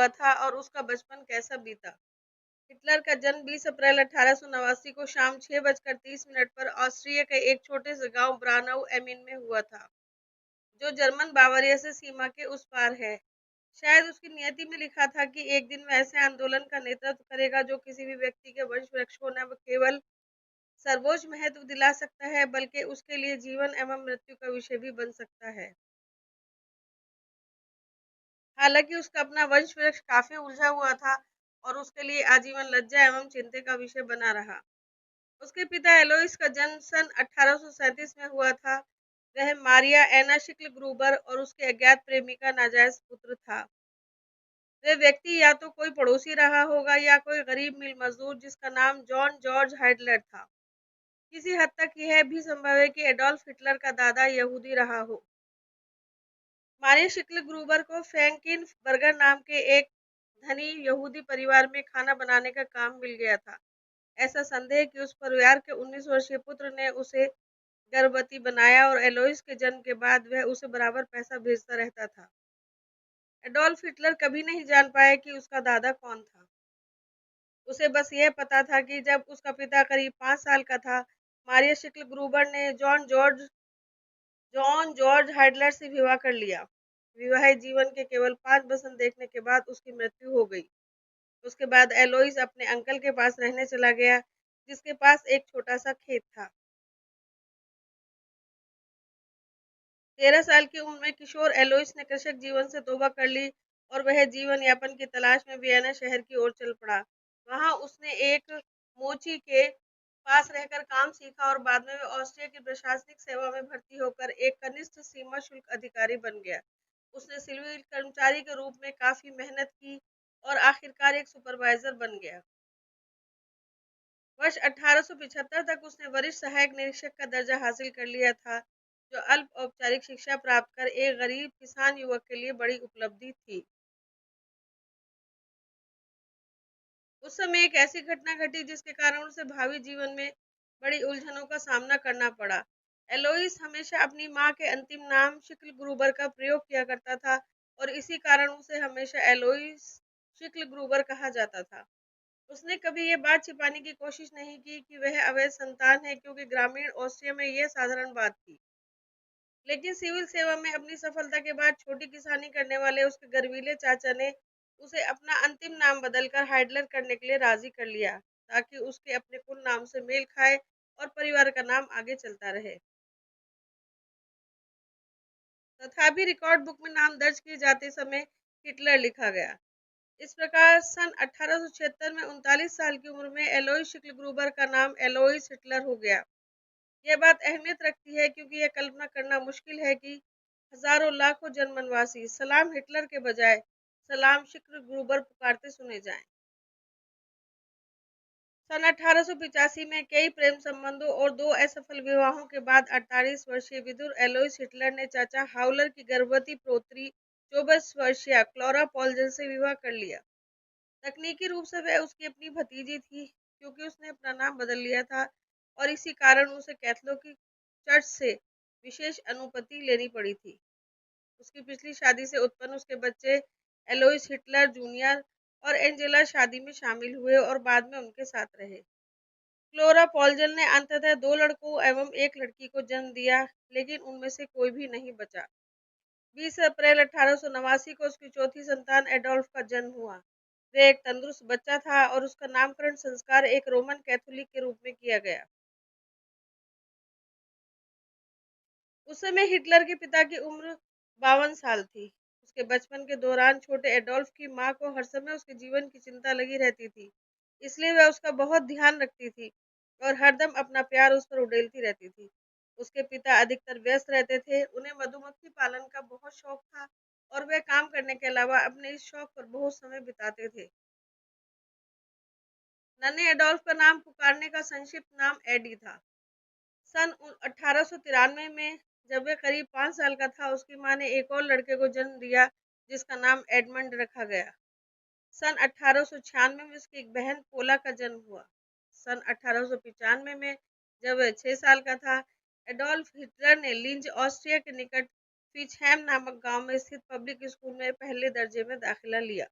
हुआ था और उसका बचपन कैसा बीता। हिटलर का जन्म 20 अप्रैल 1889 को शाम 6:30 पर ऑस्ट्रिया के एक छोटे से गांव ब्रानाउ एमिन में हुआ था, जो जर्मन बावरिया से सीमा के उस पार है। शायद उसकी नियति में लिखा था कि एक दिन वह ऐसे आंदोलन का नेतृत्व करेगा जो किसी भी व्यक्ति के वंश वृक्ष को न केवल सर्वोच्च महत्व दिला सकता है, बल्कि उसके लिए जीवन एवं मृत्यु का विषय भी बन सकता है। हालांकि उसका अपना वंश वृक्ष काफी उलझा हुआ था और उसके लिए आजीवन लज्जा एवं चिंता का विषय बना रहा। उसके पिता एलोइस का जन्म सन 1837 में हुआ था। वह मारिया एना शिक्ल ग्रूबर और उसके अज्ञात प्रेमी का नाजायज पुत्र था। वह व्यक्ति या तो कोई पड़ोसी रहा होगा या कोई गरीब मिल मजदूर जिसका नाम जॉन जॉर्ज हाइडलर था। किसी हद तक यह भी संभव है कि एडोल्फ हिटलर का दादा यहूदी रहा हो। मारिया शिक्ल ग्रूबर को फ्रैंकिन बर्गर नाम के एक धनी यहूदी परिवार में खाना बनाने का काम मिल गया था। ऐसा संदेह कि उस परिवार के 19 वर्षीय पुत्र ने उसे गर्भवती बनाया और एलोइस के जन्म के बाद वह उसे बराबर पैसा भेजता रहता था। एडोल्फ हिटलर कभी नहीं जान पाया कि उसका दादा कौन था। उसे बस यह पता था कि जब उसका पिता करीब 5 साल का था, मारिया शिक्ल ग्रूबर ने जॉन जॉर्ज हाइडलर से विवाह कर लिया। विवाहित जीवन के केवल 5 बसंत देखने के बाद उसकी मृत्यु हो गई। उसके बाद एलोइस अपने अंकल के पास रहने चला गया, जिसके पास एक छोटा सा खेत था। 13 साल की उम्र में किशोर एलोइस ने कृषक जीवन से तौबा कर ली और वह जीवन यापन की तलाश में वियना शहर की ओर चल पड़ा। वहां उसने एक मोची के पास रहकर काम सीखा और बाद में वह ऑस्ट्रिया की प्रशासनिक सेवा में भर्ती होकर एक कनिष्ठ सीमा शुल्क अधिकारी बन गया। उसने सिविल कर्मचारी के रूप में काफी मेहनत की और आखिरकार एक सुपरवाइजर बन गया। वर्ष 1875 तक उसने वरिष्ठ सहायक निरीक्षक का दर्जा हासिल कर लिया था, जो अल्प औपचारिक शिक्षा प्राप्त कर एक गरीब किसान युवक के लिए बड़ी उपलब्धि थी। उस समय एक ऐसी घटना घटी जिसके कारण उसे भावी जीवन में बड़ी उलझनों का सामना करना पड़ा। एलोइस हमेशा अपनी मां के अंतिम नाम शिक्ल ग्रूबर का प्रयोग किया करता था और इसी कारण उसे हमेशा एलोइस शिक्ल ग्रूबर कहा जाता था। उसने कभी ये बात छिपाने की कोशिश नहीं की कि वह अवैध संतान है, क्योंकि ग्रामीण ऑस्ट्रिया में यह साधारण बात थी। लेकिन सिविल सेवा में अपनी सफलता के बाद छोटी किसानी करने वाले उसके गर्वीले चाचा ने उसे अपना अंतिम नाम बदलकर हाइडलर करने के लिए राजी कर लिया, ताकि उसके अपने कुल नाम से मेल खाए और परिवार का नाम आगे चलता रहे। तथापि रिकॉर्ड बुक में नाम दर्ज किए जाते समय हिटलर लिखा गया। इस प्रकार सन 1876 में 39 साल की उम्र में एलोइस शिक्ल ग्रूबर का नाम एलोइस हिटलर हो गया। यह बात अहमियत रखती है क्योंकि यह कल्पना करना मुश्किल है कि हजारों लाखों जर्मनवासी सलाम हिटलर के बजाय सलाम शिक्ल ग्रूबर पुकारते सुने जाएं। सन 1885 में कई प्रेम संबंधों और 2 असफल विवाहों के बाद 48 वर्षीय विदुर एलोइस हिटलर ने चाचा हाउलर की गर्भवती पौत्री 24 वर्षीय क्लोरा पॉलजन से विवाह कर लिया। तकनीकी रूप से वह उसकी अपनी भतीजी थी, क्योंकि उसने अपना नाम बदल लिया था और इसी कारण उसे कैथोलिक चर्च से विशेष अनुमति लेनी पड़ी थी। उसकी पिछली शादी से उत्पन्न उसके बच्चे एलोइस हिटलर जूनियर और एंजेला शादी में शामिल हुए और बाद में उनके साथ रहे। फ्लोरा पॉलजन ने अंततः 2 लड़कों एवं एक लड़की को जन्म दिया, लेकिन उनमें से कोई भी नहीं बचा। 20 अप्रैल 1889 को उसकी चौथी संतान एडोल्फ का जन्म हुआ। वह एक तंदुरुस्त बच्चा था और उसका नामकरण संस्कार एक रोमन कैथोलिक के रूप में किया गया। उस समय हिटलर के पिता की उम्र 52 साल थी। उसके बचपन के दौरान छोटे एडोल्फ की मां को हर समय उसके जीवन की चिंता लगी रहती थी, इसलिए वह उसका बहुत ध्यान रखती थी और हरदम अपना प्यार उस पर उड़ेलती रहती थी। उसके पिता अधिकतर व्यस्त रहते थे, उन्हें मधुमक्खी पालन का बहुत शौक था और वह काम करने के अलावा अपने इस शौक पर बहुत समय बिताते थे। नन्हे एडोल्फ का नाम पुकारने का संक्षिप्त नाम एडी था। सन 1893 में जब वह करीब 5 साल का था, उसकी मां ने एक और लड़के को जन्म दिया, जिसका नाम एडमंड रखा गया। सन 1896 में उसकी एक बहन पोला का जन्म हुआ। सन 1895 में जब वह 6 साल का था, एडोल्फ हिटलर ने लिंज ऑस्ट्रिया के निकट फीचहैम नामक गांव में स्थित पब्लिक स्कूल में पहले दर्जे में दाखिला लिया।